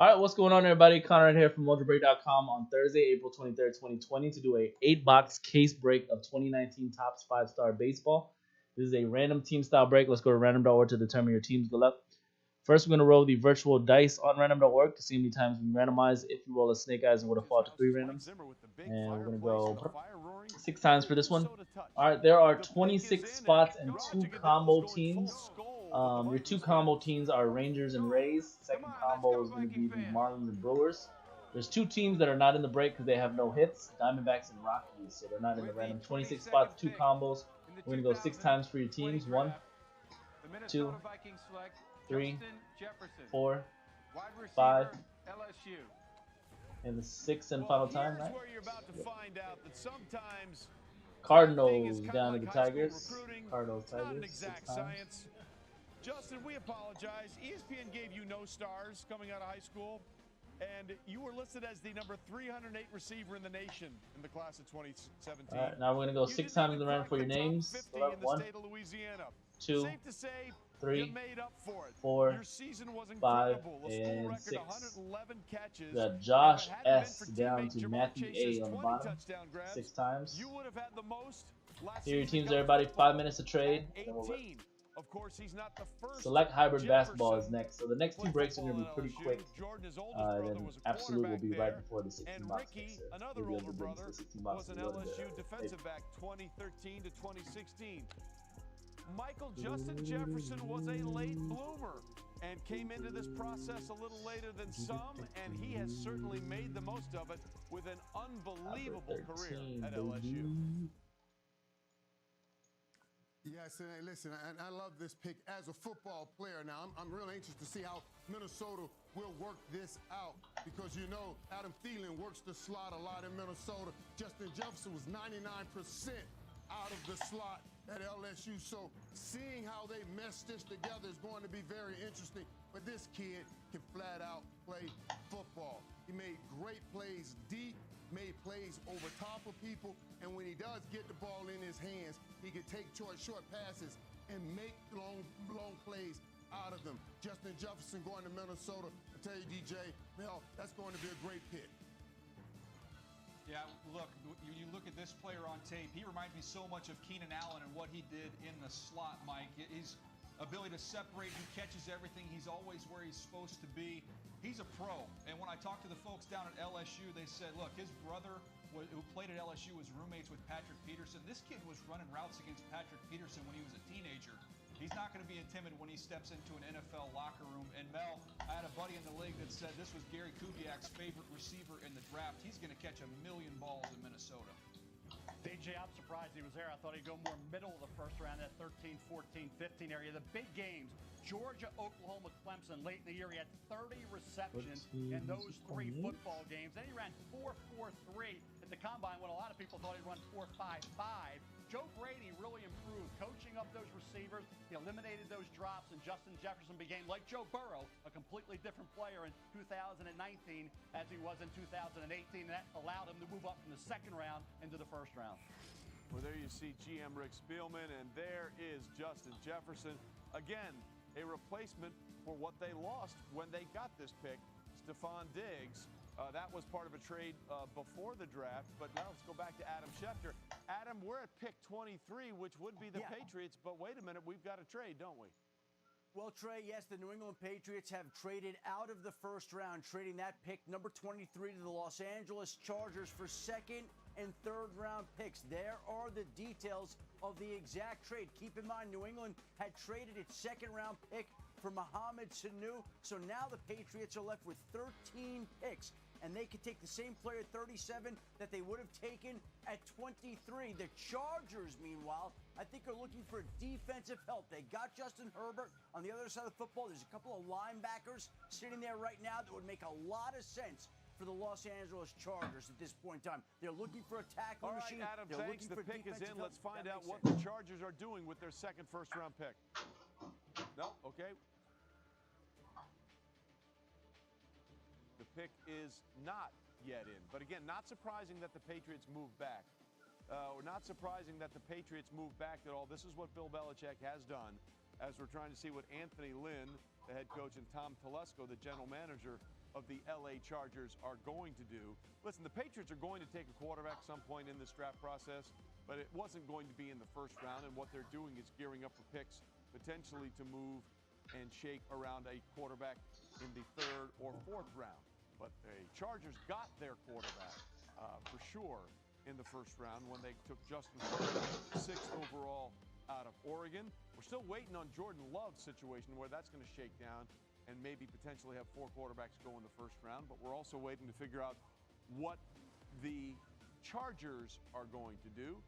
All right, what's going on, everybody? Conrad here from Mojobreak.com on Thursday, April 23rd, 2020, to do a 8-box case break of 2019 Topps 5-Star Baseball. This is a random team style break. Let's go to random.org to determine your team's good luck. First, we're going to roll the virtual dice on random.org to see how many times we randomize. If you roll a snake eyes, and would have fall to 3 randoms. And we're going to go 6 times for this one. All right, there are 26 spots and 2 combo teams. Your 2 combo teams are Rangers and Rays. Second combo is going to be the Marlins and Brewers. There's 2 teams that are not in the break because they have no hits, Diamondbacks and Rockies, so they're not in the random. 26 spots, 2 combos. We're going to go 6 times for your teams. 1, 2, 3, 4, 5, and the 6th and final time, right? Cardinals down to the Tigers. Cardinals, Tigers, 6 times. Justin, we apologize. ESPN gave you no stars coming out of high school, and you were listed as the number 308 receiver in the nation in the class of 2017. All right, now we're going to go 6 times in the round for your names. 1, 2, 3, 4, 5, and 6. We got Josh S. down to Matthew A. on the bottom, 6 times. Here are your teams, everybody. 5 minutes to trade. Of course, he's not the first. Select Hybrid Basketball is next. So the next 2 breaks are going to be pretty quick. Then Absolute will be right before the 16-box breaks. Another older brother was an LSU defensive back 2013 to 2016. Michael Justin Jefferson was a late bloomer and came into this process a little later than some, and he has certainly made the most of it with an unbelievable career at LSU. Yes, and listen, and I love this pick as a football player. Now, I'm really anxious to see how Minnesota will work this out because, you know, Adam Thielen works the slot a lot in Minnesota. Justin Jefferson was 99% out of the slot at LSU. So seeing how they mesh this together is going to be very interesting. But this kid can flat out play football. He made great plays deep, made plays over top of people, and when he does get the ball in his hands, he can take short passes and make long plays out of them. Justin Jefferson going to Minnesota. I tell you, DJ, Mel, that's going to be a great pick. Yeah, look, you look at this player on tape, he reminds me so much of Keenan Allen and what he did in the slot, Mike. His ability to separate, he catches everything, he's always where he's supposed to be. He's a pro, and when I talked to the folks down at LSU, they said, look, his brother who played at LSU was roommates with Patrick Peterson. This kid was running routes against Patrick Peterson when he was a teenager. He's not going to be intimidated when he steps into an NFL locker room. And Mel, I had a buddy in the league that said this was Gary Kubiak's favorite receiver in the draft. He's going to catch 1,000,000 balls in Minnesota. DJ, I'm surprised he was there. I thought he'd go more middle of the first round, that 13, 14, 15 area. The big games, Georgia, Oklahoma, Clemson, late in the year, he had 30 receptions in those 3 football games. Then he ran 4.43 at the combine when a lot of people thought he'd run 4.55. Joe Brady really improved, coaching up those receivers. He eliminated those drops, and Justin Jefferson became, like Joe Burrow, a completely different player in 2019 as he was in 2018. And that allowed him to move up from the second round into the first round. Well, there you see GM Rick Spielman, and there is Justin Jefferson. Again, a replacement for what they lost when they got this pick, Stephon Diggs. That was part of a trade before the draft, but now let's go back to Adam Schefter. Adam, we're at pick 23, which would be the Patriots, but wait a minute, we've got a trade, don't we? Well, Trey, yes, the New England Patriots have traded out of the first round, trading that pick, number 23, to the Los Angeles Chargers for second and third round picks. There are the details of the exact trade. Keep in mind, New England had traded its second round pick for Mohamed Sanu, so now the Patriots are left with 13 picks. And they could take the same player at 37 that they would have taken at 23. The Chargers, meanwhile, I think are looking for defensive help. They got Justin Herbert. On the other side of the football, there's a couple of linebackers sitting there right now that would make a lot of sense for the Los Angeles Chargers at this point in time. They're looking for a tackle machine. All right, Adam, They're thanks. The pick is in. Help. Let's find out what the Chargers are doing with their second first-round pick. No? Okay. The pick is not yet in. But again, not surprising that the Patriots move back. Or not surprising that the Patriots move back at all. This is what Bill Belichick has done as we're trying to see what Anthony Lynn, the head coach, and Tom Telesco, the general manager, of the LA Chargers are going to do. Listen, the Patriots are going to take a quarterback some point in this draft process, but it wasn't going to be in the first round, and what they're doing is gearing up for picks potentially to move and shake around a quarterback in the third or fourth round. But the Chargers got their quarterback for sure in the first round when they took Justin Herbert, 6th overall out of Oregon. We're still waiting on Jordan Love's situation, where that's going to shake down and maybe potentially have 4 quarterbacks go in the first round. But we're also waiting to figure out what the Chargers are going to do.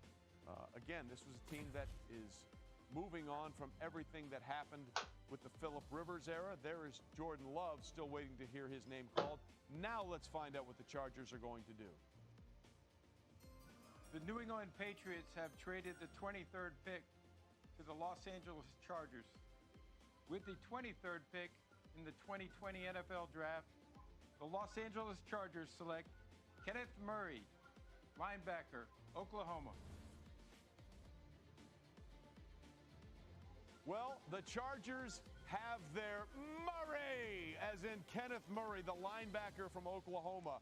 Again, this was a team that is moving on from everything that happened with the Phillip Rivers era. There is Jordan Love still waiting to hear his name called. Now let's find out what the Chargers are going to do. The New England Patriots have traded the 23rd pick to the Los Angeles Chargers. With the 23rd pick in the 2020 NFL Draft, the Los Angeles Chargers select Kenneth Murray, linebacker, Oklahoma. Well, the Chargers have their Murray, as in Kenneth Murray, the linebacker from Oklahoma.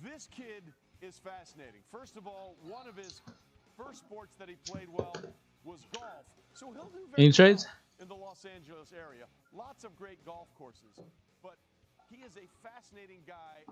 This kid is fascinating. First of all, one of his first sports that he played well was golf. So he'll do very Any trades? well in the Los Angeles area. Lots of great golf courses. But he is a fascinating guy